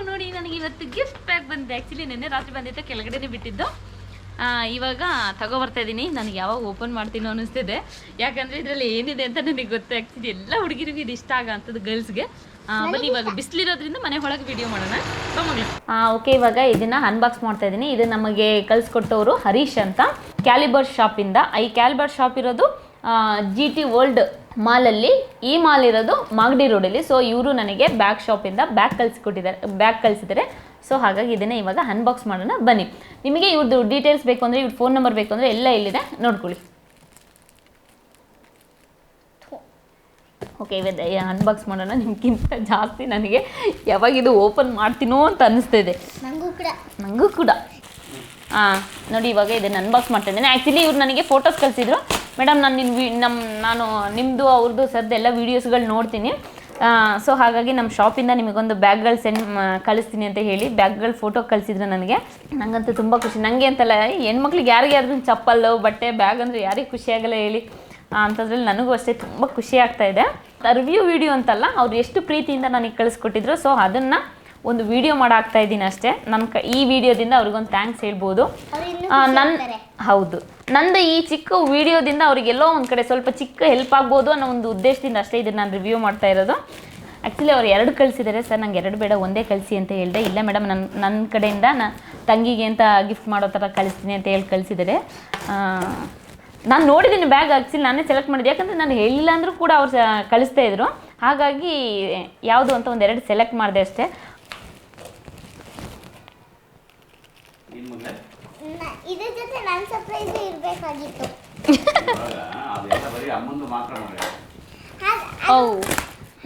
ನೋಡಿ ನನಗೆ ಇವತ್ತು ಗಿಫ್ಟ್ ಪ್ಯಾಕ್ ಬಂದಿದೆ. ಆ್ಯಕ್ಚುಲಿ ನಿನ್ನೆ ರಾತ್ರಿ ಬಂದಿತ್ತು, ಕೆಳಗಡೆನೇ ಬಿಟ್ಟಿದ್ದು. ಇವಾಗ ತಗೊಬರ್ತಾ ಇದ್ದೀನಿ. ನನಗೆ ಯಾವಾಗ ಓಪನ್ ಮಾಡ್ತೀನೋ ಅನ್ನಿಸ್ತಿದೆ, ಯಾಕಂದರೆ ಇದರಲ್ಲಿ ಏನಿದೆ ಅಂತ ನನಗೆ ಗೊತ್ತು. ಆ್ಯಕ್ಚುಲಿ ಎಲ್ಲ ಹುಡುಗಿರಿಗೂ ಇದು ಇಷ್ಟ ಆಗೋ ಅಂಥದ್ದು, ಗರ್ಲ್ಸ್ಗೆ. ಬನ್ನಿ ಇವಾಗ ಬಿಸಿಲಿರೋದ್ರಿಂದ ಮನೆ ಒಳಗೆ ವಿಡಿಯೋ ಮಾಡೋಣ. ಓಕೆ, ಇವಾಗ ಇದನ್ನು ಅನ್ಬಾಕ್ಸ್ ಮಾಡ್ತಾ ಇದ್ದೀನಿ. ಇದು ನಮಗೆ ಕಳಿಸ್ಕೊಟ್ಟವರು ಹರೀಶ್ ಅಂತ, ಕ್ಯಾಲಿಬರ್ ಶಾಪಿಂದ. ಈ ಕ್ಯಾಲಿಬರ್ ಶಾಪ್ ಇರೋದು GT ವರ್ಲ್ಡ್ ಮಾಲಲ್ಲಿ. ಈ ಮಾಲ್ ಇರೋದು ಮಾಗಡಿ ರೋಡಲ್ಲಿ. ಸೊ ಇವರು ನನಗೆ ಬ್ಯಾಗ್ ಶಾಪಿಂದ ಬ್ಯಾಗ್ ಕಳಿಸಿದ್ದಾರೆ. ಸೊ ಹಾಗಾಗಿ ಇದನ್ನೇ ಇವಾಗ ಅನ್ಬಾಕ್ಸ್ ಮಾಡೋಣ ಬನ್ನಿ. ನಿಮಗೆ ಇವ್ರದ್ದು ಡೀಟೇಲ್ಸ್ ಬೇಕು ಅಂದರೆ, ಇವ್ರ ಫೋನ್ ನಂಬರ್ ಬೇಕು ಅಂದರೆ ಎಲ್ಲ ಇಲ್ಲಿದೆ, ನೋಡ್ಕೊಳ್ಳಿ. ಓಕೆ, ಇವತ್ತು ಅನ್ಬಾಕ್ಸ್ ಮಾಡೋಣ. ನಿಮ್ಗಿಂತ ಜಾಸ್ತಿ ನನಗೆ ಯಾವಾಗ ಇದು ಓಪನ್ ಮಾಡ್ತೀನೋ ಅಂತ ಅನ್ನಿಸ್ತಿದೆ. ನನಗೂ ಕೂಡ ನೋಡಿ, ಇವಾಗ ಇದನ್ನು ಅನ್ಬಾಕ್ಸ್ ಮಾಡ್ತಾ ಇದ್ದೇನೆ. ಆ್ಯಕ್ಚುಲಿ ಇವ್ರು ನನಗೆ ಫೋಟೋಸ್ ಕಳಿಸಿದ್ರು. ಮೇಡಮ್, ನಾನು ನಿಮ್ಮದು ಅವ್ರದ್ದು ಸದ್ಯ ಎಲ್ಲ ವೀಡಿಯೋಸ್ಗಳು ನೋಡ್ತೀನಿ. ಸೊ ಹಾಗಾಗಿ ನಮ್ಮ ಶಾಪಿಂದ ನಿಮಗೊಂದು ಬ್ಯಾಗ್ಗಳು ಕಳಿಸ್ತೀನಿ ಅಂತ ಹೇಳಿ ಬ್ಯಾಗ್ಗಳು ಫೋಟೋ ಕಳಿಸಿದ್ರು ನನಗೆ. ನನಗಂತೂ ತುಂಬ ಖುಷಿ. ನನಗೆ ಅಂತಲ್ಲ, ಹೆಣ್ಮಕ್ಳಿಗೆ ಯಾರಿಗಾದ್ರೂ ಚಪ್ಪಲ್ಲು, ಬಟ್ಟೆ, ಬ್ಯಾಗ್ ಅಂದರೆ ಯಾರಿಗೆ ಖುಷಿ ಆಗಲ್ಲ ಹೇಳಿ. ಅಂಥದ್ರಲ್ಲಿ ನನಗೂ ಅಷ್ಟೇ ತುಂಬ ಖುಷಿ ಆಗ್ತಾಯಿದೆ. ರಿವ್ಯೂ ವಿಡಿಯೋ ಅಂತಲ್ಲ, ಅವ್ರು ಎಷ್ಟು ಪ್ರೀತಿಯಿಂದ ನನಗೆ ಕಳಿಸ್ಕೊಟ್ಟಿದ್ರು. ಸೊ ಅದನ್ನು ಒಂದು ವಿಡಿಯೋ ಮಾಡಾಕ್ತಾ ಇದ್ದೀನಿ ಅಷ್ಟೇ. ಈ ವಿಡಿಯೋದಿಂದ ಅವ್ರಿಗೊಂದು ಥ್ಯಾಂಕ್ಸ್ ಹೇಳ್ಬೋದು. ಹೌದು, ನಂದು ಈ ಚಿಕ್ಕ ವಿಡಿಯೋದಿಂದ ಅವರಿಗೆಲ್ಲೋ ಒಂದು ಕಡೆ ಸ್ವಲ್ಪ ಚಿಕ್ಕ ಹೆಲ್ಪ್ ಆಗ್ಬೋದು ಅನ್ನೋ ಒಂದು ಉದ್ದೇಶದಿಂದ ಅಷ್ಟೇ ಇದನ್ನು ನಾನು ರಿವ್ಯೂ ಮಾಡ್ತಾ ಇರೋದು. ಆ್ಯಕ್ಚುಲಿ ಅವ್ರು 2 ಕಳಿಸಿದ್ದಾರೆ. ಸರ್, ನಂಗೆ 2 ಬೇಡ, ಒಂದೇ ಕಳಿಸಿ ಅಂತ ಹೇಳಿದೆ. ಇಲ್ಲ ಮೇಡಮ್, ನನ್ನ ಕಡೆಯಿಂದ ತಂಗಿಗೆ ಅಂತ ಗಿಫ್ಟ್ ಮಾಡೋ ಥರ ಕಳಿಸ್ತೀನಿ ಅಂತ ಹೇಳಿ ಕಳಿಸಿದ್ದಾರೆ. ನಾನು ನೋಡಿದ್ದೀನಿ ಬ್ಯಾಗ್. ಆ್ಯಕ್ಚುಲಿ ನಾನೇ ಸೆಲೆಕ್ಟ್ ಮಾಡಿದೆ, ಯಾಕಂದರೆ ನಾನು ಹೇಳಿಲ್ಲ ಅಂದರೂ ಕೂಡ ಅವ್ರು ಕಳಿಸ್ತಾ ಇದ್ರು. ಹಾಗಾಗಿ ಯಾವುದು ಅಂತ 1-2 ಸೆಲೆಕ್ಟ್ ಮಾಡಿದೆ ಅಷ್ಟೇ. ಇದ್ರ ಜೊತೆ ನನ್ನ ಸರ್ಪ್ರೈಸ್ ಇರಬೇಕಾಗಿತ್ತು.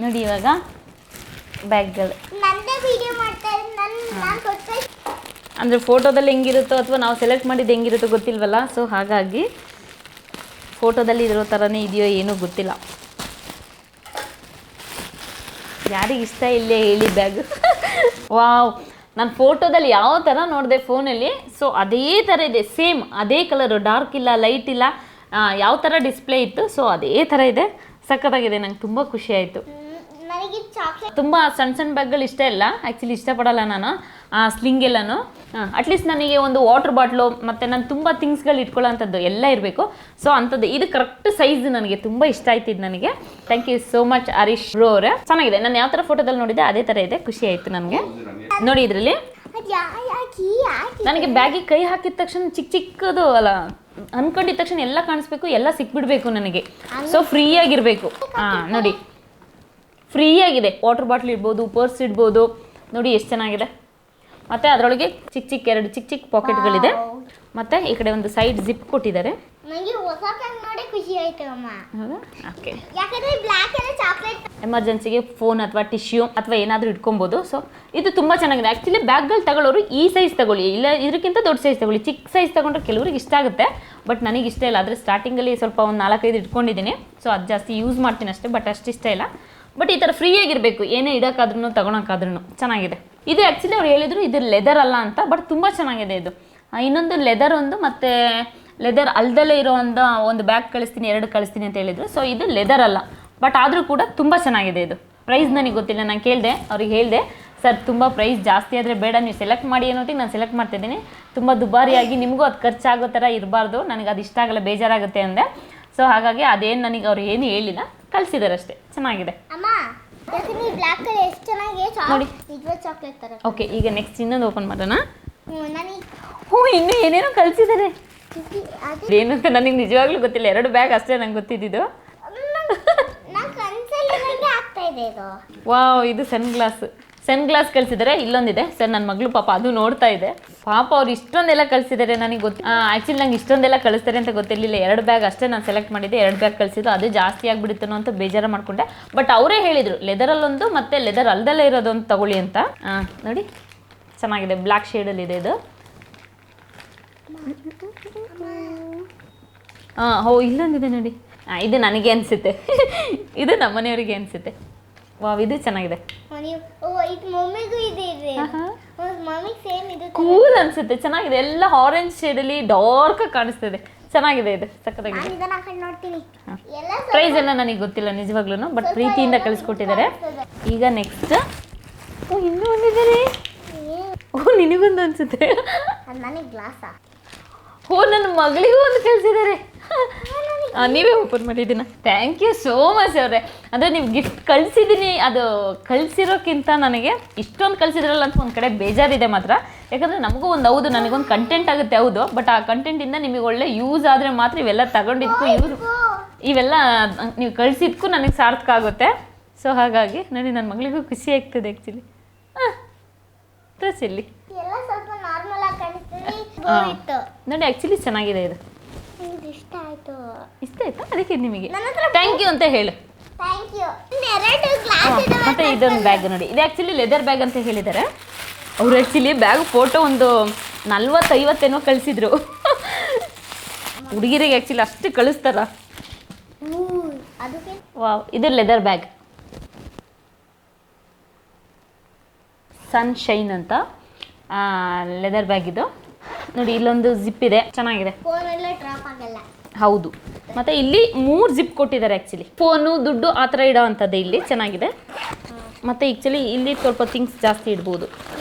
ನೋಡಿ ಇವಾಗ ಬ್ಯಾಗ್ಗಳು ನಂದೇ ವಿಡಿಯೋ ಮಾಡ್ತಾ ಇದ್ದೀನಿ. ನಾನು ಕೊಟ್ಟರೆ ಅಂದರೆ ಫೋಟೋದಲ್ಲಿ ಹೆಂಗಿರುತ್ತೋ ಅಥವಾ ನಾವು ಸೆಲೆಕ್ಟ್ ಮಾಡಿದ್ದು ಹೆಂಗಿರುತ್ತೋ ಗೊತ್ತಿಲ್ವಲ್ಲ. ಸೊ ಹಾಗಾಗಿ ಫೋಟೋದಲ್ಲಿ ಇರೋ ಥರನೇ ಇದೆಯೋ ಏನೋ ಗೊತ್ತಿಲ್ಲ. ಯಾರಿಗಿಷ್ಟ ಇಲ್ಲೇ ಹೇಳಿ ಬ್ಯಾಗ್. ವಾವ್, ನಾನು ಫೋಟೋದಲ್ಲಿ ಯಾವ ಥರ ನೋಡಿದೆ ಫೋನಲ್ಲಿ, ಸೊ ಅದೇ ಥರ ಇದೆ. ಸೇಮ್ ಅದೇ ಕಲರು, ಡಾರ್ಕ್ ಇಲ್ಲ, ಲೈಟ್ ಇಲ್ಲ, ಯಾವ ಥರ ಡಿಸ್ಪ್ಲೇ ಇತ್ತು. ಸೊ ಅದೇ ಥರ ಇದೆ. ಸಖತ್ತಾಗಿದೆ. ನಂಗೆ ತುಂಬ ಖುಷಿ ಆಯಿತು. ತುಂಬ ಸಣ್ಣ ಬ್ಯಾಗ್ಗಳು ಇಷ್ಟ ಇಲ್ಲ, ಆ್ಯಕ್ಚುಲಿ ಇಷ್ಟಪಡಲ್ಲ ನಾನು ಸ್ಲಿಂಗ್ ಎಲ್ಲನೂ. ಅಟ್ಲೀಸ್ಟ್ ನನಗೆ ಒಂದು ವಾಟರ್ ಬಾಟ್ಲು ಮತ್ತು ನಾನು ತುಂಬ ಥಿಂಗ್ಸ್ಗಳು ಇಟ್ಕೊಳ್ಳೋ ಅಂಥದ್ದು ಎಲ್ಲ ಇರಬೇಕು. ಸೊ ಅಂಥದ್ದು ಇದು ಕರೆಕ್ಟ್ ಸೈಜ್ ನನಗೆ ತುಂಬ ಇಷ್ಟ ಆಯ್ತಿದ್ದು ನನಗೆ. Thank you so much Harish bro ಅವರೇ. ಚೆನ್ನಾಗಿದೆ. ನಾನು ಯಾವ ಥರ ಫೋಟೋದಲ್ಲಿ ನೋಡಿದ್ದೆ ಅದೇ ಥರ ಇದೆ. ಖುಷಿ ಆಯಿತು ನನಗೆ. ನೋಡಿ ಇದರಲ್ಲಿ ನನಗೆ ಬ್ಯಾಗಿಗೆ ಕೈ ಹಾಕಿದ ತಕ್ಷಣ ಚಿಕ್ಕದು ಅಲ್ಲ, ಅಂದ್ಕೊಂಡಿದ್ದ ತಕ್ಷಣ ಎಲ್ಲ ಕಾಣಿಸ್ಬೇಕು, ಎಲ್ಲ ಸಿಕ್ಬಿಡ್ಬೇಕು ನನಗೆ. ಸೊ ಫ್ರೀ ಆಗಿರಬೇಕು. ನೋಡಿ, ಫ್ರೀ ಆಗಿದೆ. ವಾಟರ್ ಬಾಟ್ಲ್ ಇಡ್ಬೋದು, ಪರ್ಸ್ ಇಡ್ಬೋದು. ನೋಡಿ ಎಷ್ಟು ಚೆನ್ನಾಗಿದೆ. ಮತ್ತು ಅದರೊಳಗೆ ಎರಡು ಚಿಕ್ಕ ಪಾಕೆಟ್ಗಳಿದೆ. ಮತ್ತು ಈ ಕಡೆ ಒಂದು ಸೈಡ್ ಜಿಪ್ ಕೊಟ್ಟಿದ್ದಾರೆ. ನನಗೆ ಹೊಸ ಪ್ಯಾಕ್ ನೋಡಿ ಖುಷಿ ಆಯ್ತು ಅಮ್ಮ. ಹೌದಾ? ಓಕೆ. ಯಾಕಂದ್ರೆ ಬ್ಲ್ಯಾಕ್ ಎಲ್ಲ ಚಾಕ್ಲೇಟ್, ಎಮರ್ಜೆನ್ಸಿಗೆ ಫೋನ್ ಅಥವಾ ಟಿಶ್ಯೂ ಅಥವಾ ಏನಾದರೂ ಇಟ್ಕೊಬೋದು. ಸೊ ಇದು ತುಂಬ ಚೆನ್ನಾಗಿದೆ. ಆ್ಯಕ್ಚುಲಿ ಬ್ಯಾಗ್ಗಳು ತಗೊಳ್ಳೋರು ಈ ಸೈಜ್ ತಗೊಳ್ಳಿ, ಇಲ್ಲ ಇದಕ್ಕಿಂತ ದೊಡ್ಡ ಸೈಜ್ ತಗೊಳ್ಳಿ. ಚಿಕ್ಕ ಸೈಜ್ ತಗೊಂಡ್ರೆ ಕೆಲವ್ರಿಗೆ ಇಷ್ಟ ಆಗುತ್ತೆ, ಬಟ್ ನನಗೆ ಇಷ್ಟ ಇಲ್ಲ. ಆದರೆ ಸ್ಟಾರ್ಟಿಂಗಲ್ಲಿ ಸ್ವಲ್ಪ ಒಂದು 4-5 ಇಟ್ಕೊಂಡಿದ್ದೀನಿ. ಸೊ ಅದು ಜಾಸ್ತಿ ಯೂಸ್ ಮಾಡ್ತೀನಿ ಅಷ್ಟೇ, ಬಟ್ ಅಷ್ಟು ಇಷ್ಟ ಇಲ್ಲ. ಬಟ್ ಈ ಥರ ಫ್ರೀ ಆಗಿರಬೇಕು, ಏನೇ ಇಡೋಕ್ಕಾದ್ರೂ ತಗೊಳಕ್ಕಾದ್ರೂ ಚೆನ್ನಾಗಿದೆ. ಇದು ಆ್ಯಕ್ಚುಲಿ ಅವ್ರು ಹೇಳಿದರು ಇದು ಲೆದರ್ ಅಲ್ಲ ಅಂತ, ಬಟ್ ತುಂಬ ಚೆನ್ನಾಗಿದೆ ಇದು. ಇನ್ನೊಂದು ಲೆದರ್ ಒಂದು, ಮತ್ತು ಲೆದರ್ ಅಲ್ದಲ್ಲೇ ಇರೋ ಒಂದು ಬ್ಯಾಗ್ ಕಳಿಸ್ತೀನಿ, 2 ಕಳಿಸ್ತೀನಿ ಅಂತ ಹೇಳಿದರು. ಸೊ ಇದು ಲೆದರ್ ಅಲ್ಲ, ಬಟ್ ಆದರೂ ಕೂಡ ತುಂಬ ಚೆನ್ನಾಗಿದೆ ಇದು. ಪ್ರೈಸ್ ನನಗೆ ಗೊತ್ತಿಲ್ಲ, ನಾನು ಕೇಳಿದೆ, ಅವ್ರಿಗೆ ಹೇಳಿದೆ, ಸರ್ ತುಂಬ ಪ್ರೈಸ್ ಜಾಸ್ತಿ ಆದರೆ ಬೇಡ, ನೀವು ಸೆಲೆಕ್ಟ್ ಮಾಡಿ ಅನ್ನೋದಕ್ಕೆ ನಾನು ಸೆಲೆಕ್ಟ್ ಮಾಡ್ತಿದ್ದೀನಿ. ತುಂಬ ದುಬಾರಿಯಾಗಿ ನಿಮಗೂ ಅದು ಖರ್ಚಾಗೋ ಥರ ಇರಬಾರ್ದು, ನನಗೆ ಅದು ಇಷ್ಟ ಆಗಲ್ಲ, ಬೇಜಾರಾಗುತ್ತೆ ಅಂದೆ. ಸೊ ಹಾಗಾಗಿ ಅದೇನು ನನಗೆ ಅವ್ರು ಏನು ಹೇಳಿಲ್ಲ, ಕಳಿಸಿದ್ದಾರೆ ಅಷ್ಟೇ. ಚೆನ್ನಾಗಿದೆ. ನೋಡಿ ಓಕೆ, ಈಗ ನೆಕ್ಸ್ಟ್ ಇನ್ನೊಂದು ಓಪನ್ ಮಾಡೋಣ. ಇನ್ನೂ ಏನೇನೋ ಕಳಿಸಿದ್ದಾರೆ. ಏನು ಅಂತ ನನಗೆ ನಿಜವಾಗ್ಲೂ ಗೊತ್ತಿಲ್ಲ. 2 ಬ್ಯಾಗ್ ಅಷ್ಟೇ ನಂಗೆ ಗೊತ್ತಿದ್ದು. ವಾವ್, ಇದು ಸನ್ ಗ್ಲಾಸ್ ಕಳಿಸಿದ್ದಾರೆ. ಇಲ್ಲೊಂದಿದೆ ಸರ್, ನನ್ನ ಮಗಳು ಪಾಪ ಅದು ನೋಡ್ತಾ ಇದೆ. ಪಾಪ ಅವ್ರು ಇಷ್ಟೊಂದೆಲ್ಲ ಕಳಿಸಿದ್ದಾರೆ. ನನಗೆ ಆ್ಯಕ್ಚುಲಿ ನಂಗೆ ಇಷ್ಟೊಂದೆಲ್ಲ ಕಳಿಸ್ತಾರೆ ಅಂತ ಗೊತ್ತಿರಲಿಲ್ಲ. 2 ಬ್ಯಾಗ್ ಅಷ್ಟೇ ನಾನು ಸೆಲೆಕ್ಟ್ ಮಾಡಿದ್ದೆ. 2 ಬ್ಯಾಗ್ ಕಳಿಸಿದ್ದು, ಅದು ಜಾಸ್ತಿ ಆಗಿಬಿಡುತ್ತನೋ ಅಂತ ಬೇಜಾರು ಮಾಡಿಕೊಂಡೆ. ಬಟ್ ಅವರೇ ಹೇಳಿದರು ಲೆದರಲ್ಲೊಂದು ಮತ್ತು ಲೆದರ್ ಅಲ್ದಲ್ಲೇ ಇರೋದೊಂದು ತಗೊಳ್ಳಿ ಅಂತ. ನೋಡಿ ಚೆನ್ನಾಗಿದೆ, ಬ್ಲ್ಯಾಕ್ ಶೇಡಲ್ಲಿದೆ ಇದು. ಇಲ್ಲೊಂದಿದೆ ನೋಡಿ. ಇದು ನನಗೆ ಅನಿಸುತ್ತೆ, ಇದು ನಮ್ಮನೆಯವರಿಗೆ ಅನಿಸುತ್ತೆ. ವಾವ್, ಇದು ಚೆನ್ನಾಗಿದೆ. ಕೂಲ್ ಅನ್ಸುತ್ತೆ, ಚೆನ್ನಾಗಿದೆ. ಎಲ್ಲ ಆರೆಂಜ್ ಶೇಡಲ್ಲಿ ಡಾರ್ಕ್ ಕಾಣಿಸ್ತದೆ. ಚೆನ್ನಾಗಿದೆ ಇದು, ಸಕ್ಕತ್ತಾಗಿದೆ. ಪ್ರೈಸ್ ಎಲ್ಲ ನನಗೆ ಗೊತ್ತಿಲ್ಲ ನಿಜವಾಗ್ಲೂ, ಬಟ್ ಪ್ರೀತಿಯಿಂದ ಕಳಿಸ್ಕೊಟ್ಟಿದ್ದಾರೆ. ಈಗ ನೆಕ್ಸ್ಟ್ ಓ ಇನ್ನೂ ಒಂದಿದ್ದಾರೆ. ಓ ನಿನಗೊಂದು ಅನ್ಸುತ್ತೆ. ಅದು ನನಗೆ ಗ್ಲಾಸಾ? ಓ ನನ್ನ ಮಗಳಿಗೂ ಒಂದು ಕಳಿಸಿದ್ದಾರೆ. ನೀವೇ ಓಪನ್ ಮಾಡಿದ್ದೀನ. ಥ್ಯಾಂಕ್ ಯು ಸೋ ಮಚ್ ಅವರೇ. ಅಂದರೆ ನೀವು ಗಿಫ್ಟ್ ಕಳಿಸಿದ್ದೀನಿ, ಅದು ಕಳಿಸಿರೋಕ್ಕಿಂತ ನನಗೆ ಇಷ್ಟೊಂದು ಕಳಿಸಿದ್ರಲ್ಲ ಅಂತ ಒಂದು ಕಡೆ ಬೇಜಾರಿದೆ ಮಾತ್ರ. ಯಾಕಂದರೆ ನಮಗೂ ಒಂದು ಹೌದು ನನಗೊಂದು ಕಂಟೆಂಟ್ ಆಗುತ್ತೆ ಹೌದು, ಬಟ್ ಆ ಕಂಟೆಂಟಿಂದ ನಿಮಗೆ ಒಳ್ಳೆ ಯೂಸ್ ಆದರೆ ಮಾತ್ರ ಇವೆಲ್ಲ ತಗೊಂಡಿದ್ದಕ್ಕೂ ಇವೆಲ್ಲ ನೀವು ಕಳಿಸಿದ್ದಕ್ಕೂ ನನಗೆ ಸಾರ್ಥಕ ಆಗುತ್ತೆ. ಸೊ ಹಾಗಾಗಿ ನೋಡಿ ನನ್ನ ಮಗಳಿಗೂ ಖುಷಿ ಆಗ್ತದೆ ಆ್ಯಕ್ಚುಲಿ. ತೋರಿಸಿಲ್ಲಿ ಎಲ್ಲ ಸ್ವಲ್ಪ ನಾರ್ಮಲ್ ಆಗಿ ಕಾಣಿಸ್ತಿದೆ. ನೋಡಿ ಆ್ಯಕ್ಚುಲಿ ಚೆನ್ನಾಗಿದೆ ಇದು. ಇಷ್ಟ ಆಯ್ತು. ಇಷ್ಟ ಆಯ್ತಾ? ಅದಕ್ಕೆ ನಿಮಗೆ ಥ್ಯಾಂಕ್ ಯು ಅಂತ ಹೇಳು. Thank you. ಎರಡು ಗ್ಲಾಸ್ ಇದೆ. ಮತ್ತು ಇದೊಂದು ಬ್ಯಾಗ್ ನೋಡಿ, ಇದು ಆ್ಯಕ್ಚುಲಿ ಲೆದರ್ ಬ್ಯಾಗ್ ಅಂತ ಹೇಳಿದ್ದಾರೆ ಅವರು. ಆ್ಯಕ್ಚುಲಿ ಬ್ಯಾಗ್ ಫೋಟೋ ಒಂದು 40-50 ಕಳಿಸಿದ್ರು. ಹುಡುಗಿರಿಗೆ ಆ್ಯಕ್ಚುಲಿ ಅಷ್ಟು ಕಳಿಸ್ತಾರ. ಅದಕ್ಕೆ ವಾವ್, ಇದು ಲೆದರ್ ಬ್ಯಾಗ್ ಸನ್ಶೈನ್ ಅಂತ ಲೆದರ್ ಬ್ಯಾಗ್ ಇದು ನೋಡಿ. ಇಲ್ಲೊಂದು ಜಿಪ್ ಇದೆ, ಚೆನ್ನಾಗಿದೆ. ಫೋನ್ ಎಲ್ಲ ಡ್ರಾಪ್ ಆಗಲ್ಲ. ಹೌದು. ಮತ್ತು ಇಲ್ಲಿ 3 ಜಿಪ್ ಕೊಟ್ಟಿದ್ದಾರೆ ಆ್ಯಕ್ಚುಲಿ. ಫೋನು ದುಡ್ಡು ಆ ಥರ ಇಡೋ ಅಂಥದ್ದೇ ಇಲ್ಲಿ, ಚೆನ್ನಾಗಿದೆ. ಮತ್ತು ಆ್ಯಕ್ಚುಲಿ ಇಲ್ಲಿ ಸ್ವಲ್ಪ ಥಿಂಗ್ಸ್ ಜಾಸ್ತಿ ಇಡ್ಬೋದು.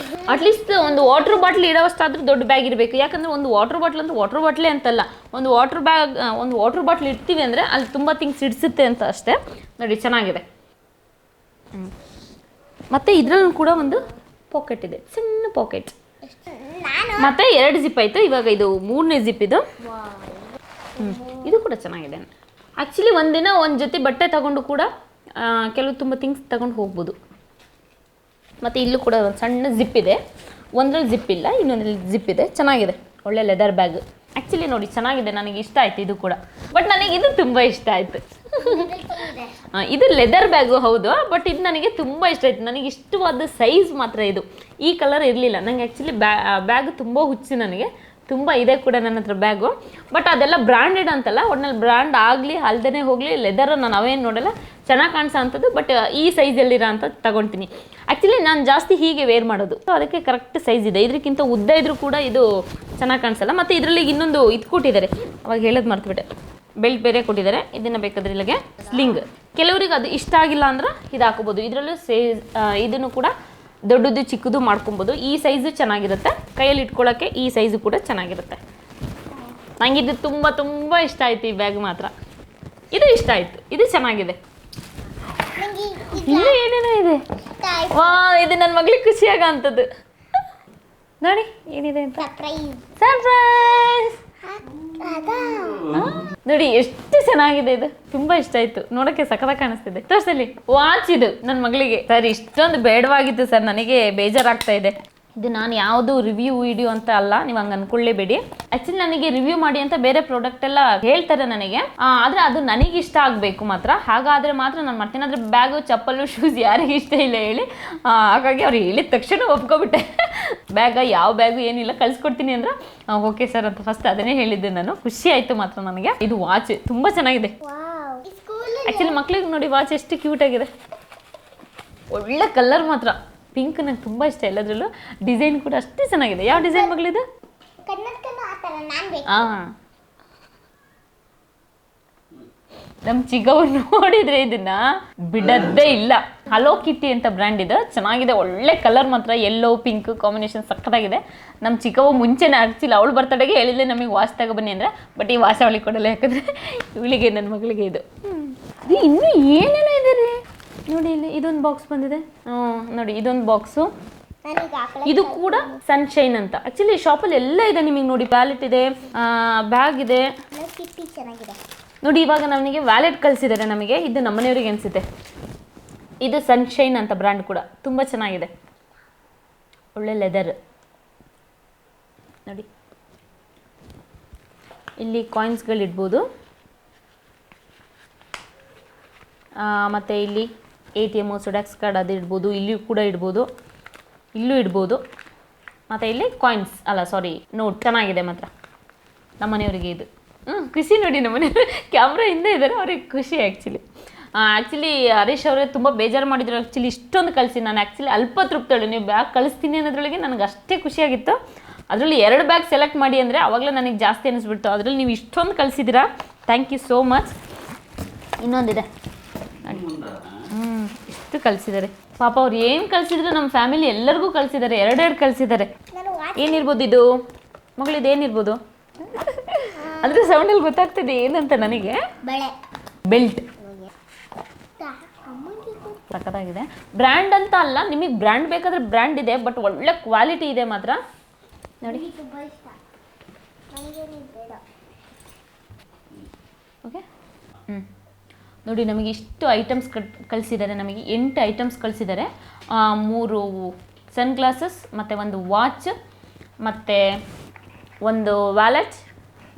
ಅಟ್ಲೀಸ್ಟ್ ಒಂದು ವಾಟ್ರ್ ಬಾಟ್ಲ್ ಇಡೋವಷ್ಟಾದ್ರೂ ದೊಡ್ಡ ಬ್ಯಾಗ್ ಇರಬೇಕು. ಯಾಕಂದರೆ ಒಂದು ವಾಟ್ರ್ ಬಾಟ್ಲ್ ಅಂತ ವಾಟ್ರ್ ಬಾಟ್ಲೇ ಅಂತಲ್ಲ, ಒಂದು ವಾಟ್ರ್ ಬಾಟ್ಲ್ ಇಡ್ತೀವಿ ಅಂದರೆ ಅಲ್ಲಿ ತುಂಬ ಥಿಂಗ್ಸ್ ಇಡಿಸುತ್ತೆ ಅಂತ ಅಷ್ಟೇ. ನೋಡಿ ಚೆನ್ನಾಗಿದೆ. ಮತ್ತು ಇದರಲ್ಲೂ ಕೂಡ ಒಂದು ಪಾಕೆಟ್ ಇದೆ, ಸಣ್ಣ ಪಾಕೆಟ್. ಮತ್ತು 2 ಜಿಪ್ ಆಯಿತು, ಇವಾಗ ಇದು 3ನೇ ಜಿಪ್ ಇದು. ಇದು ಕೂಡ ಚೆನ್ನಾಗಿದೆ. ಆ್ಯಕ್ಚುಲಿ ಒಂದಿನ ಒಂದು ಜೊತೆ ಬಟ್ಟೆ ತಗೊಂಡು ಕೂಡ ಕೆಲವು ತುಂಬ ಥಿಂಗ್ಸ್ ತಗೊಂಡು ಹೋಗ್ಬೋದು. ಮತ್ತು ಇಲ್ಲೂ ಕೂಡ ಒಂದು ಸಣ್ಣ ಜಿಪ್ ಇದೆ, ಒಂದ್ರಲ್ಲಿ ಜಿಪ್ ಇಲ್ಲ, ಇನ್ನೊಂದ್ರಲ್ಲಿ ಜಿಪ್ ಇದೆ. ಚೆನ್ನಾಗಿದೆ, ಒಳ್ಳೆ ಲೆದರ್ ಬ್ಯಾಗ್. ಆ್ಯಕ್ಚುಲಿ ನೋಡಿ ಚೆನ್ನಾಗಿದೆ, ನನಗೆ ಇಷ್ಟ ಆಯಿತು ಇದು ಕೂಡ. ಬಟ್ ನನಗೆ ಇದು ತುಂಬ ಇಷ್ಟ ಆಯಿತು. ಇದು ಲೆದರ್ ಬ್ಯಾಗು ಹೌದು, ಬಟ್ ಇದು ನನಗೆ ತುಂಬ ಇಷ್ಟ ಆಯಿತು. ನನಗೆ ಇಷ್ಟವಾದ ಸೈಜ್ ಮಾತ್ರ ಇದು. ಈ ಕಲರ್ ಇರಲಿಲ್ಲ ನನಗೆ. ಆ್ಯಕ್ಚುಲಿ ಬ್ಯಾಗ್ ತುಂಬ ಹುಚ್ಚು ನನಗೆ, ತುಂಬ ಇದೆ ಕೂಡ ನನ್ನ ಹತ್ರ ಬ್ಯಾಗು. ಬಟ್ ಅದೆಲ್ಲ ಬ್ರ್ಯಾಂಡೆಡ್ ಅಂತಲ್ಲ, ಒಟ್ನಲ್ಲಿ ಬ್ರ್ಯಾಂಡ್ ಆಗಲಿ ಅಲ್ದೇ ಹೋಗಲಿ ಲೆದರ್ ನಾನು ಅವೇನು ನೋಡಲ್ಲ, ಚೆನ್ನಾಗಿ ಕಾಣಿಸೋ ಅಂಥದ್ದು. ಬಟ್ ಈ ಸೈಜಲ್ಲಿರೋ ಅಂಥದ್ದು ತಗೊಳ್ತೀನಿ. ಆ್ಯಕ್ಚುಲಿ ನಾನು ಜಾಸ್ತಿ ಹೀಗೆ ವೇರ್ ಮಾಡೋದು, ಸೊ ಅದಕ್ಕೆ ಕರೆಕ್ಟ್ ಸೈಜ್ ಇದೆ. ಇದಕ್ಕಿಂತ ಉದ್ದ ಇದ್ರೂ ಕೂಡ ಇದು ಚೆನ್ನಾಗಿ ಕಾಣಿಸಲ್ಲ. ಮತ್ತು ಇದರಲ್ಲಿ ಇನ್ನೊಂದು ಇದು ಕೊಟ್ಟಿದ್ದಾರೆ, ಅವಾಗ ಹೇಳೋದು ಮರ್ತುಬಿಟ್ಟೆ, ಬೆಲ್ಟ್ ಬೇರೆ ಕೊಟ್ಟಿದ್ದಾರೆ. ಇದನ್ನು ಬೇಕಾದ್ರೆ ಇಲ್ಲಿಗೆ ಸ್ಲಿಂಗ್. ಕೆಲವರಿಗೆ ಅದು ಇಷ್ಟ ಆಗಿಲ್ಲ ಅಂದ್ರೆ ಇದು ಹಾಕೋಬೋದು. ಇದರಲ್ಲೂ ಇದನ್ನು ಕೂಡ ದೊಡ್ಡದು ಚಿಕ್ಕದು ಮಾಡ್ಕೊಬೋದು. ಈ ಸೈಜು ಚೆನ್ನಾಗಿರುತ್ತೆ, ಕೈಯಲ್ಲಿ ಇಟ್ಕೊಳ್ಳೋಕ್ಕೆ ಈ ಸೈಜು ಕೂಡ ಚೆನ್ನಾಗಿರುತ್ತೆ. ನನಗೆ ಇದು ತುಂಬ ತುಂಬ ಇಷ್ಟ ಆಯಿತು. ಈ ಬ್ಯಾಗ್ ಮಾತ್ರ ಇದು ಇಷ್ಟ ಆಯಿತು, ಇದು ಚೆನ್ನಾಗಿದೆ. ಇನ್ನೂ ಏನೇನೋ ಇದೆ. ವಾ, ಇದು ನನ್ನ ಮಗಳಿಗೆ ಖುಷಿಯಾಗೋ ಅಂಥದ್ದು. ನೋಡಿ ಏನಿದೆ ಅಂತ. ಸರ್ಪ್ರೈಸ್ ನೋಡಿ ಎಷ್ಟು ಚೆನ್ನಾಗಿದೆ. ಇದು ತುಂಬಾ ಇಷ್ಟ ಆಯ್ತು, ನೋಡಕ್ಕೆ ಸಖತ್ತಾಗಿ ಕಾಣಿಸ್ತಿದೆ. ತೋರಿಸಲಿ ವಾಚ್, ಇದು ನನ್ನ ಮಗಳಿಗೆ. ಸರ್ ಇಷ್ಟೊಂದು ಬೇಡವಾಗಿತ್ತು ಸರ್, ನನಗೆ ಬೇಜಾರಾಗ್ತಾ ಇದೆ. ಇದು ನಾನು ಯಾವುದು ರಿವ್ಯೂ ವಿಡಿಯೋ ಅಂತ ಅಲ್ಲ, ನೀವು ಹಂಗೆ ಅನ್ಕೊಳ್ಳೇಬೇಡಿ. ಆ್ಯಕ್ಚುಲಿ ನನಗೆ ರಿವ್ಯೂ ಮಾಡಿ ಅಂತ ಬೇರೆ ಪ್ರಾಡಕ್ಟ್ ಎಲ್ಲ ಹೇಳ್ತಾರೆ ನನಗೆ, ಆದರೆ ಅದು ನನಗೆ ಇಷ್ಟ ಆಗಬೇಕು ಮಾತ್ರ. ಹಾಗಾದರೆ ಮಾತ್ರ ನಾನು ಮಾಡ್ತೀನಿ. ಆದರೆ ಬ್ಯಾಗು, ಚಪ್ಪಲು, ಶೂಸ್ ಯಾರಿಗೆ ಇಷ್ಟ ಇಲ್ಲ ಹೇಳಿ. ಹಾಗಾಗಿ ಅವ್ರು ಹೇಳಿದ ತಕ್ಷಣ ಒಪ್ಕೊಬಿಟ್ಟೆ. ಬ್ಯಾಗ ಯಾವ ಬ್ಯಾಗು ಏನಿಲ್ಲ ಕಳಿಸ್ಕೊಡ್ತೀನಿ ಅಂದ್ರೆ ಓಕೆ ಸರ್ ಅಂತ ಫಸ್ಟ್ ಅದನ್ನೇ ಹೇಳಿದ್ದೆ ನಾನು. ಖುಷಿ ಆಯಿತು ಮಾತ್ರ ನನಗೆ. ಇದು ವಾಚ್ ತುಂಬ ಚೆನ್ನಾಗಿದೆ. ಆ್ಯಕ್ಚುಲಿ ಮಕ್ಳಿಗೆ ನೋಡಿ ವಾಚ್ ಎಷ್ಟು ಕ್ಯೂಟ್ ಆಗಿದೆ, ಒಳ್ಳೆ ಕಲರ್ ಮಾತ್ರ. ಪಿಂಕ್ ನಂಗೆ ತುಂಬ ಇಷ್ಟ. ಎಲ್ಲದ್ರಲ್ಲೂ ಡಿಸೈನ್ ಕೂಡ ಅಷ್ಟೇ ಚೆನ್ನಾಗಿದೆ. ಯಾವ ಡಿಸೈನ್ ಮಗಳಿದು? ಹಾಂ, ನಮ್ಮ ಚಿಕ್ಕವ್ರು ನೋಡಿದ್ರೆ ಇದನ್ನ ಬಿಡದ್ದೇ ಇಲ್ಲ. ಹಲೋ ಕಿಟ್ಟಿ ಅಂತ ಬ್ರ್ಯಾಂಡ್ ಇದು, ಚೆನ್ನಾಗಿದೆ. ಒಳ್ಳೆ ಕಲರ್ ಮಾತ್ರ, ಯೆಲ್ಲೋ ಪಿಂಕ್ ಕಾಂಬಿನೇಷನ್ ಸಕ್ಕತ್ತಾಗಿದೆ. ನಮ್ಮ ಚಿಕ್ಕವ್ವ ಮುಂಚೆನೇ ಆ್ಯಕ್ಚುಲಿ ಅವಳು ಬರ್ತಡೆಗೆ ಹೇಳಿದ್ದೆ ನಮಗೆ ವಾಚ್ ತಗೊಬನ್ನಿ ಅಂದರೆ, ಬಟ್ ಈ ವಾಚ್ ಅವಳಿಗೆ ಕೊಡಲ್ಲ, ಯಾಕಂದರೆ ಇವಳಿಗೆ ನನ್ನ ಮಗಳಿಗೆ ಇದು. ಇನ್ನೂ ಏನೇನೋ ಇದೆ ರೀ ನೋಡಿ. ಇಲ್ಲಿ ಇದೊಂದು ಬಾಕ್ಸ್ ಬಂದಿದೆ. ನೋಡಿ ಇದೊಂದು ಬಾಕ್ಸು. ಇದು ಕೂಡ ಸನ್ಶೈನ್ ಅಂತ. ಆ್ಯಕ್ಚುಲಿ ಶಾಪಲ್ಲಿ ಎಲ್ಲ ಇದೆ ನಿಮಗೆ ನೋಡಿ. ವ್ಯಾಲೆಟ್ ಇದೆ, ಬ್ಯಾಗ್ ಇದೆ ನೋಡಿ. ಇವಾಗ ನಮಗೆ ವ್ಯಾಲೆಟ್ ಕಳಿಸಿದ್ದಾರೆ ನಮಗೆ, ಇದು ನಮ್ಮನೆಯವರಿಗೆ ಅನಿಸುತ್ತೆ. ಇದು ಸನ್ಶೈನ್ ಅಂತ ಬ್ರ್ಯಾಂಡ್ ಕೂಡ ತುಂಬ ಚೆನ್ನಾಗಿದೆ, ಒಳ್ಳೆ ಲೆದರ್ ನೋಡಿ. ಇಲ್ಲಿ ಕಾಯಿನ್ಸ್ಗಳು ಇಡ್ಬೋದು. ಮತ್ತು ಇಲ್ಲಿ ATM, ಸುಡಾಕ್ಸ್ ಕಾರ್ಡ್ ಅದು ಇಡ್ಬೋದು. ಇಲ್ಲಿಯೂ ಕೂಡ ಇಡ್ಬೋದು, ಇಲ್ಲೂ ಇಡ್ಬೋದು. ಮತ್ತು ಇಲ್ಲಿ ಕಾಯಿನ್ಸ್ ಅಲ್ಲ ಸಾರಿ ನೋಟ್. ಚೆನ್ನಾಗಿದೆ ಮಾತ್ರ ನಮ್ಮನೆಯವರಿಗೆ ಇದು. ಖುಷಿ ನೋಡಿ, ನಮ್ಮನೆಯವರು ಕ್ಯಾಮ್ರಾ ಹಿಂದೆ ಇದ್ದಾರೆ, ಅವ್ರಿಗೆ ಖುಷಿ. ಆ್ಯಕ್ಚುಲಿ ಹರೀಶ್ ಅವರೇ ತುಂಬ ಬೇಜಾರು ಮಾಡಿದ್ರು. ಆ್ಯಕ್ಚುಲಿ ಇಷ್ಟೊಂದು ಕಳಿಸಿ ನಾನು ಆ್ಯಕ್ಚುಲಿ ಅಲ್ಪ ತೃಪ್ತಳು. ನೀವು ಬ್ಯಾಗ್ ಕಳಿಸ್ತೀನಿ ಅನ್ನೋದ್ರೊಳಗೆ ನನಗೆ ಅಷ್ಟೇ ಖುಷಿಯಾಗಿತ್ತು. ಅದರಲ್ಲಿ 2 ಬ್ಯಾಗ್ ಸೆಲೆಕ್ಟ್ ಮಾಡಿ ಅಂದರೆ ಅವಾಗಲೇ ನನಗೆ ಜಾಸ್ತಿ ಅನ್ನಿಸ್ಬಿಡ್ತು. ಅದರಲ್ಲಿ ನೀವು ಇಷ್ಟೊಂದು ಕಳಿಸಿದ್ದೀರಾ, ಥ್ಯಾಂಕ್ ಯು ಸೋ ಮಚ್. ಇನ್ನೊಂದಿದೆ, ಇಷ್ಟು ಕಳಿಸಿದ್ದಾರೆ. ಪಾಪ ಅವ್ರು ಏನು ಕಳಿಸಿದ್ರು ನಮ್ಮ ಫ್ಯಾಮಿಲಿ ಎಲ್ಲರಿಗೂ ಕಳಿಸಿದ್ದಾರೆ, ಎರಡೆರಡು ಕಳಿಸಿದ್ದಾರೆ. ನಾನು ಏನಿರ್ಬೋದು ಇದು ಮಗಳಿದು ಏನಿರ್ಬೋದು? ಅಂದರೆ ಸೌಂಡಲ್ಲಿ ಗೊತ್ತಾಗ್ತಿದೆ ಏನಂತ ನನಗೆ. ಬಳೆ ಬೆಲ್ಟ್ ಸಖತ್ತಾಗಿದೆ. ಬ್ರ್ಯಾಂಡ್ ಅಂತ ಅಲ್ಲ, ನಿಮಗೆ ಬ್ರ್ಯಾಂಡ್ ಬೇಕಾದ್ರೆ ಬ್ರ್ಯಾಂಡ್ ಇದೆ, ಬಟ್ ಒಳ್ಳೆ ಕ್ವಾಲಿಟಿ ಇದೆ ಮಾತ್ರ ನೋಡಿ. ತುಂಬಾ ಇಷ್ಟ ನನಗೆ ಬೇಡ. ಓಕೆ ನೋಡಿ, ನಮಗೆ ಇಷ್ಟು ಐಟಮ್ಸ್ ಕಳಿಸಿದ್ದಾರೆ. ನಮಗೆ 8 ಐಟಮ್ಸ್ ಕಳಿಸಿದ್ದಾರೆ. 3 ಸನ್ ಗ್ಲಾಸಸ್ ಮತ್ತು ಒಂದು ವಾಚ್ ಮತ್ತು ಒಂದು ವ್ಯಾಲೆಟ್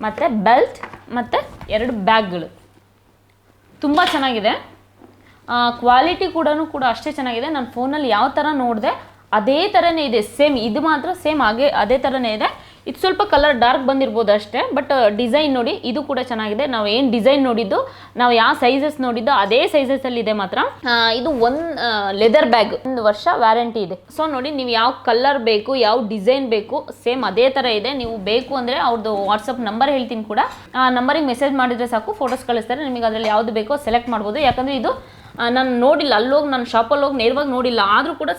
ಮತ್ತು ಬೆಲ್ಟ್ ಮತ್ತು 2 ಬ್ಯಾಗ್ಗಳು. ತುಂಬ ಚೆನ್ನಾಗಿದೆ. ಕ್ವಾಲಿಟಿ ಕೂಡ ಅಷ್ಟೇ ಚೆನ್ನಾಗಿದೆ. ನಾನು ಫೋನಲ್ಲಿ ಯಾವ ಥರ ನೋಡಿದೆ ಅದೇ ಥರನೇ ಇದೆ, ಸೇಮ್. ಇದು ಮಾತ್ರ ಸೇಮ್ ಅದೇ ಥರನೇ ಇದೆ. ಇದು ಸ್ವಲ್ಪ ಕಲರ್ ಡಾರ್ಕ್ ಬಂದಿರ್ಬೋದು ಅಷ್ಟೇ, ಬಟ್ ಡಿಸೈನ್ ನೋಡಿ, ಇದು ಕೂಡ ಚೆನ್ನಾಗಿದೆ. ನಾವು ಏನು ಡಿಸೈನ್ ನೋಡಿದ್ದು, ನಾವು ಯಾವ ಸೈಜಸ್ ನೋಡಿದ್ದು ಅದೇ ಸೈಜಸಲ್ಲಿ ಇದೆ ಮಾತ್ರ. ಇದು ಲೆದರ್ ಬ್ಯಾಗ್, 1 ವರ್ಷ ವ್ಯಾರಂಟಿ ಇದೆ. ಸೊ ನೋಡಿ, ನೀವು ಯಾವ ಕಲರ್ ಬೇಕು, ಯಾವ ಡಿಸೈನ್ ಬೇಕು, ಸೇಮ್ ಅದೇ ಥರ ಇದೆ. ನೀವು ಬೇಕು ಅಂದರೆ ಅವ್ರದ್ದು ವಾಟ್ಸಪ್ ನಂಬರ್ ಹೇಳ್ತೀನಿ ಕೂಡ, ಆ ನಂಬರಿಗೆ ಮೆಸೇಜ್ ಮಾಡಿದರೆ ಸಾಕು, ಫೋಟೋಸ್ ಕಳಿಸ್ತಾರೆ. ನಿಮಗೆ ಅದರಲ್ಲಿ ಯಾವುದು ಬೇಕೋ ಸೆಲೆಕ್ಟ್ ಮಾಡ್ಬೋದು. ಯಾಕಂದರೆ ಇದು ನಾನು ನೋಡಿಲ್ಲ, ಅಲ್ಲೋಗಿ ನಾನು ಶಾಪಲ್ಲಿ ಹೋಗಿ ನೇರವಾಗಿ ನೋಡಿಲ್ಲ, ಆದರೂ ಕೂಡ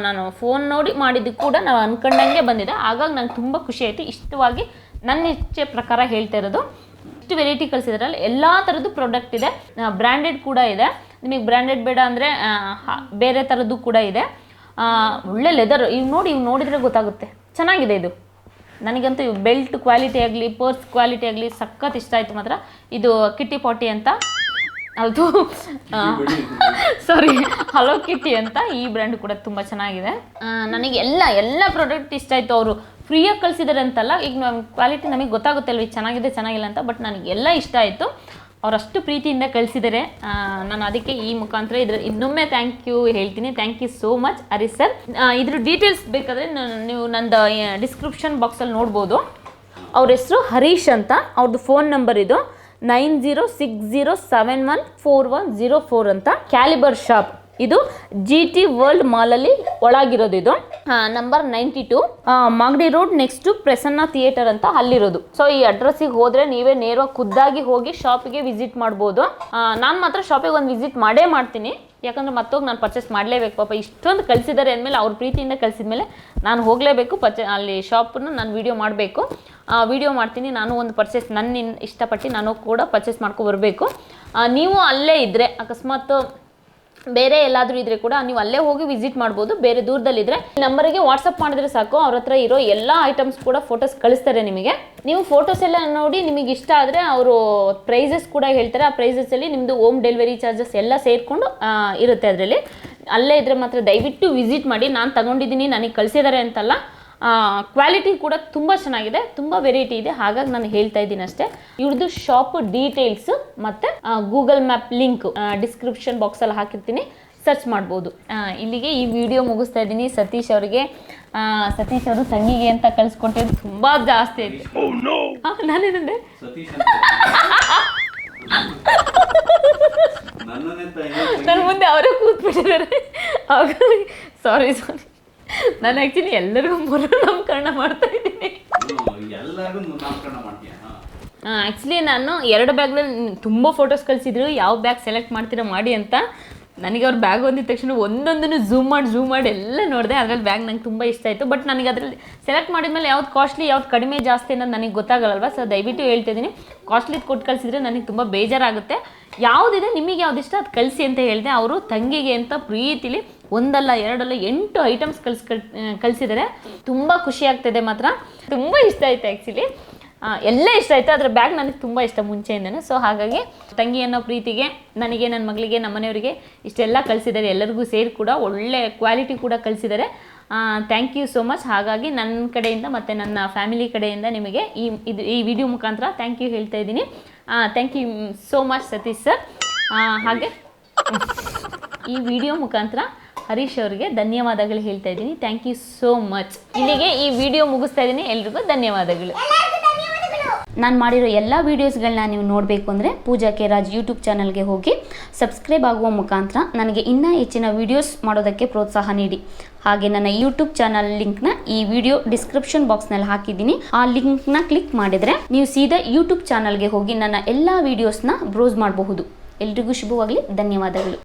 ನಾನು ಫೋನ್ ನೋಡಿ ಮಾಡಿದ್ದು ಕೂಡ ನಾವು ಅಂದ್ಕೊಂಡಂಗೆ ಬಂದಿದೆ. ಹಾಗಾಗಿ ನಂಗೆ ತುಂಬ ಖುಷಿ ಆಯಿತು. ಇಷ್ಟವಾಗಿ ನನ್ನ ಇಚ್ಛೆ ಪ್ರಕಾರ ಹೇಳ್ತಾ ಇರೋದು. ಇಷ್ಟು ವೆರೈಟಿ ಕಳಿಸಿದಾರಲ್ಲ, ಎಲ್ಲ ಥರದ್ದು ಪ್ರಾಡಕ್ಟ್ ಇದೆ. ಬ್ರ್ಯಾಂಡೆಡ್ ಕೂಡ ಇದೆ. ನಿಮಗೆ ಬ್ರ್ಯಾಂಡೆಡ್ ಬೇಡ ಅಂದರೆ ಬೇರೆ ಥರದ್ದು ಕೂಡ ಇದೆ. ಒಳ್ಳೆ ಲೆದರ್. ಇವು ನೋಡಿದರೆ ಗೊತ್ತಾಗುತ್ತೆ, ಚೆನ್ನಾಗಿದೆ ಇದು. ನನಗಂತೂ ಬೆಲ್ಟ್ ಕ್ವಾಲಿಟಿ ಆಗಲಿ, ಪರ್ಸ್ ಕ್ವಾಲಿಟಿ ಆಗಲಿ ಸಖತ್ ಇಷ್ಟ ಆಯಿತು ಮಾತ್ರ. ಇದು ಕಿಟ್ಟಿ ಪಾಟಿ ಅಂತ, ಅದು ಸಾರಿ ಹಲೋ ಕಿಟ್ಟಿ ಅಂತ, ಈ ಬ್ರ್ಯಾಂಡ್ ಕೂಡ ತುಂಬ ಚೆನ್ನಾಗಿದೆ. ನನಗೆ ಎಲ್ಲ ಪ್ರಾಡಕ್ಟ್ ಇಷ್ಟ ಆಯಿತು. ಅವರು ಫ್ರೀಯಾಗಿ ಕಳಿಸಿದ್ದಾರೆ ಅಂತಲ್ಲ, ಈಗ ನಮ್ಮ ಕ್ವಾಲಿಟಿ ನಮಗೆ ಗೊತ್ತಾಗುತ್ತೆ ಅಲ್ವ, ಚೆನ್ನಾಗಿದೆ ಚೆನ್ನಾಗಿಲ್ಲ ಅಂತ, ಬಟ್ ನನಗೆಲ್ಲ ಇಷ್ಟ ಆಯಿತು. ಅವರಷ್ಟು ಪ್ರೀತಿಯಿಂದ ಕಳಿಸಿದ್ದಾರೆ. ನಾನು ಅದಕ್ಕೆ ಈ ಮುಖಾಂತರ ಇನ್ನೊಮ್ಮೆ ಥ್ಯಾಂಕ್ ಯು ಹೇಳ್ತೀನಿ. Thank you so much Harish sir. ಇದ್ರ ಡೀಟೇಲ್ಸ್ ಬೇಕಾದರೆ ನೀವು ನಂದು ಡಿಸ್ಕ್ರಿಪ್ಷನ್ ಬಾಕ್ಸಲ್ಲಿ ನೋಡ್ಬೋದು. ಅವ್ರ ಹೆಸರು ಹರೀಶ್ ಅಂತ, ಅವ್ರದ್ದು ಫೋನ್ ನಂಬರ್ ಇದು 9060714104 ಅಂತ. ಕ್ಯಾಲಿಬರ್ ಶಾಪ್ ಇದು GT ವರ್ಲ್ಡ್ ಮಾಲಲ್ಲಿ ಒಳಗಿರೋದು. ಇದು number 92 Magadi Road next to Prasanna theatre ಅಂತ ಅಲ್ಲಿರೋದು. ಸೊ ಈ ಅಡ್ರೆಸ್ಸಿಗೆ ಹೋದರೆ ನೀವೇ ನೇರವಾಗಿ ಖುದ್ದಾಗಿ ಹೋಗಿ ಶಾಪಿಗೆ ವಿಸಿಟ್ ಮಾಡ್ಬೋದು. ನಾನು ಮಾತ್ರ ಶಾಪಿಗೆ ಒಂದು ವಿಸಿಟ್ ಮಾಡೇ ಮಾಡ್ತೀನಿ, ಯಾಕಂದರೆ ಮತ್ತೋಗಿ ನಾನು ಪರ್ಚೇಸ್ ಮಾಡಲೇಬೇಕು. ಪಾಪ ಇಷ್ಟೊಂದು ಕಳಿಸಿದ್ದಾರೆ ಅಂದಮೇಲೆ, ಅವ್ರ ಪ್ರೀತಿಯಿಂದ ಕಳಿಸಿದ ಮೇಲೆ ನಾನು ಹೋಗಲೇಬೇಕು. ಅಲ್ಲಿ ಶಾಪನ್ನು ನಾನು ವೀಡಿಯೋ ಮಾಡಬೇಕು. ವೀಡಿಯೋ ಮಾಡ್ತೀನಿ. ನಾನು ಒಂದು ಪರ್ಚೇಸ್ ನನ್ನ ಇಷ್ಟಪಟ್ಟು ನಾನು ಕೂಡ ಪರ್ಚೇಸ್ ಮಾಡ್ಕೊಬರ್ಬೇಕು. ನೀವು ಅಲ್ಲೇ ಇದ್ದರೆ, ಅಕಸ್ಮಾತ್ ಬೇರೆ ಎಲ್ಲಾದರೂ ಇದ್ದರೆ ಕೂಡ ನೀವು ಅಲ್ಲೇ ಹೋಗಿ ವಿಸಿಟ್ ಮಾಡ್ಬೋದು. ಬೇರೆ ದೂರದಲ್ಲಿದ್ದರೆ ನಂಬರಿಗೆ ವಾಟ್ಸಪ್ ಮಾಡಿದ್ರೆ ಸಾಕು, ಅವ್ರ ಹತ್ರ ಇರೋ ಎಲ್ಲ ಐಟಮ್ಸ್ ಕೂಡ ಫೋಟೋಸ್ ಕಳಿಸ್ತಾರೆ ನಿಮಗೆ. ನೀವು ಫೋಟೋಸ್ ಎಲ್ಲ ನೋಡಿ ನಿಮಗೆ ಇಷ್ಟ ಆದರೆ ಅವರು ಪ್ರೈಸಸ್ ಕೂಡ ಹೇಳ್ತಾರೆ. ಆ ಪ್ರೈಸಸಲ್ಲಿ ನಿಮ್ಮದು ಹೋಮ್ ಡೆಲಿವರಿ ಚಾರ್ಜಸ್ ಎಲ್ಲ ಸೇರಿಕೊಂಡು ಇರುತ್ತೆ ಅದರಲ್ಲಿ. ಅಲ್ಲೇ ಇದ್ದರೆ ಮಾತ್ರ ದಯವಿಟ್ಟು ವಿಸಿಟ್ ಮಾಡಿ. ನಾನು ತಗೊಂಡಿದ್ದೀನಿ, ನನಗೆ ಕಳಿಸಿದ್ದಾರೆ ಅಂತಲ್ಲ, ಕ್ವಾಲಿಟಿ ಕೂಡ ತುಂಬ ಚೆನ್ನಾಗಿದೆ, ತುಂಬ ವೆರೈಟಿ ಇದೆ. ಹಾಗಾಗಿ ನಾನು ಹೇಳ್ತಾ ಇದ್ದೀನಿ ಅಷ್ಟೇ. ಇವ್ರದ್ದು ಶಾಪ್ ಡೀಟೇಲ್ಸ್ ಮತ್ತು ಗೂಗಲ್ ಮ್ಯಾಪ್ ಲಿಂಕ್ ಡಿಸ್ಕ್ರಿಪ್ಷನ್ ಬಾಕ್ಸಲ್ಲಿ ಹಾಕಿರ್ತೀನಿ, ಸರ್ಚ್ ಮಾಡ್ಬೋದು. ಇಲ್ಲಿಗೆ ಈ ವಿಡಿಯೋ ಮುಗಿಸ್ತಾ ಇದ್ದೀನಿ. ಸತೀಶ್ ಅವರಿಗೆ, ಸತೀಶ್ ಅವರು ತಂಗಿಗೆ ಅಂತ ಕಳಿಸ್ಕೊಟ್ಟಿದ್ದು ತುಂಬ ಜಾಸ್ತಿ ಆಯ್ತು. ನಾನೇನಂದೆ ನನ್ನ ಮುಂದೆ ಅವರೇ ಕೂತ್ಬಿಟ್ಟಿದ್ದಾರೆ. ಸಾರಿ ನಾನು ಆ್ಯಕ್ಚುಲಿ ಎಲ್ಲರಿಗೂ ನಾಮಕರಣ ಮಾಡ್ತಾ ಇದ್ದೀನಿ. ಆ್ಯಕ್ಚುಲಿ ನಾನು 2 ಬ್ಯಾಗ್ನಲ್ಲಿ ತುಂಬ ಫೋಟೋಸ್ ಕಳಿಸಿದ್ರು, ಯಾವ ಬ್ಯಾಗ್ ಸೆಲೆಕ್ಟ್ ಮಾಡ್ತೀರಾ ಮಾಡಿ ಅಂತ. ನನಗೆ ಅವ್ರ ಬ್ಯಾಗ್ ಒಂದಿದ ತಕ್ಷಣ ಒಂದೊಂದನ್ನು ಝೂಮ್ ಮಾಡಿ ಎಲ್ಲ ನೋಡಿದೆ. ಅದರಲ್ಲಿ ಬ್ಯಾಗ್ ನಂಗೆ ತುಂಬ ಇಷ್ಟ ಆಯಿತು. ಬಟ್ ನನಗೆ ಅದರಲ್ಲಿ ಸೆಲೆಕ್ಟ್ ಮಾಡಿದ್ಮೇಲೆ ಯಾವ್ದು ಕಾಸ್ಟ್ಲಿ ಯಾವ್ದು ಕಡಿಮೆ ಜಾಸ್ತಿ ಅನ್ನೋದು ನನಗೆ ಗೊತ್ತಾಗಲ್ಲಲ್ವ. ಸೊ ದಯವಿಟ್ಟು ಹೇಳ್ತಿದ್ದೀನಿ, ಕಾಸ್ಟ್ಲಿದು ಕೊಟ್ಟು ಕಳಿಸಿದ್ರೆ ನನಗೆ ತುಂಬ ಬೇಜಾರಾಗುತ್ತೆ. ಯಾವುದಿದೆ ನಿಮಗೆ ಯಾವ್ದು ಇಷ್ಟ ಅದು ಕಳಿಸಿ ಅಂತ ಹೇಳಿದೆ. ಅವರು ತಂಗಿಗೆ ಅಂತ ಪ್ರೀತಿಲಿ 1 ಅಲ್ಲ 2 ಅಲ್ಲ 8 ಐಟಮ್ಸ್ ಕಳಿಸಿದ್ದಾರೆ. ತುಂಬ ಖುಷಿ ಆಗ್ತಾಯಿದೆ ಮಾತ್ರ. ತುಂಬ ಇಷ್ಟ ಆಯಿತು ಆ್ಯಕ್ಚುಲಿ, ಎಲ್ಲ ಇಷ್ಟ ಆಯಿತು. ಅದರ ಬ್ಯಾಗ್ ನನಗೆ ತುಂಬ ಇಷ್ಟ ಮುಂಚೆಯಿಂದನೇ. ಸೊ ಹಾಗಾಗಿ ತಂಗಿ ಅನ್ನೋ ಪ್ರೀತಿಗೆ ನನಗೆ, ನನ್ನ ಮಗಳಿಗೆ, ನಮ್ಮ ಮನೆಯವರಿಗೆ ಇಷ್ಟೆಲ್ಲ ಕಳಿಸಿದ್ದಾರೆ. ಎಲ್ಲರಿಗೂ ಸೇರಿ ಕೂಡ ಒಳ್ಳೆ ಕ್ವಾಲಿಟಿ ಕೂಡ ಕಳಿಸಿದ್ದಾರೆ. Thank you so much. ಹಾಗಾಗಿ ನನ್ನ ಕಡೆಯಿಂದ ಮತ್ತು ನನ್ನ ಫ್ಯಾಮಿಲಿ ಕಡೆಯಿಂದ ನಿಮಗೆ ಈ ವಿಡಿಯೋ ಮುಖಾಂತರ ಥ್ಯಾಂಕ್ ಯು ಹೇಳ್ತಾ ಇದ್ದೀನಿ. Thank you so much Satish sir. ಹಾಗೆ ಈ ವಿಡಿಯೋ ಮುಖಾಂತರ ಹರೀಶ್ ಅವರಿಗೆ ಧನ್ಯವಾದಗಳು ಹೇಳ್ತಾ ಇದ್ದೀನಿ. Thank you so much. ಇಲ್ಲಿಗೆ ಈ ವಿಡಿಯೋ ಮುಗಿಸ್ತಾ ಇದ್ದೀನಿ. ಎಲ್ರಿಗೂ ಧನ್ಯವಾದಗಳು. ನಾನು ಮಾಡಿರೋ ಎಲ್ಲ ವೀಡಿಯೋಸ್ಗಳನ್ನ ನೀವು ನೋಡಬೇಕು ಅಂದರೆ ಪೂಜಾ ಕೆ ರಾಜ್ ಯೂಟ್ಯೂಬ್ ಚಾನಲ್ಗೆ ಹೋಗಿ ಸಬ್ಸ್ಕ್ರೈಬ್ ಆಗುವ ಮುಖಾಂತರ ನನಗೆ ಇನ್ನೂ ಹೆಚ್ಚಿನ ವೀಡಿಯೋಸ್ ಮಾಡೋದಕ್ಕೆ ಪ್ರೋತ್ಸಾಹ ನೀಡಿ. ಹಾಗೆ ನನ್ನ ಯೂಟ್ಯೂಬ್ ಚಾನಲ್ ಲಿಂಕ್ನ ಈ ವಿಡಿಯೋ ಡಿಸ್ಕ್ರಿಪ್ಷನ್ ಬಾಕ್ಸ್ನಲ್ಲಿ ಹಾಕಿದ್ದೀನಿ. ಆ ಲಿಂಕ್ನ ಕ್ಲಿಕ್ ಮಾಡಿದರೆ ನೀವು ಸೀದಾ ಯೂಟ್ಯೂಬ್ ಚಾನಲ್ಗೆ ಹೋಗಿ ನನ್ನ ಎಲ್ಲ ವೀಡಿಯೋಸ್ನ ಬ್ರೌಸ್ ಮಾಡಬಹುದು. ಎಲ್ರಿಗೂ ಶುಭವಾಗಲಿ. ಧನ್ಯವಾದಗಳು.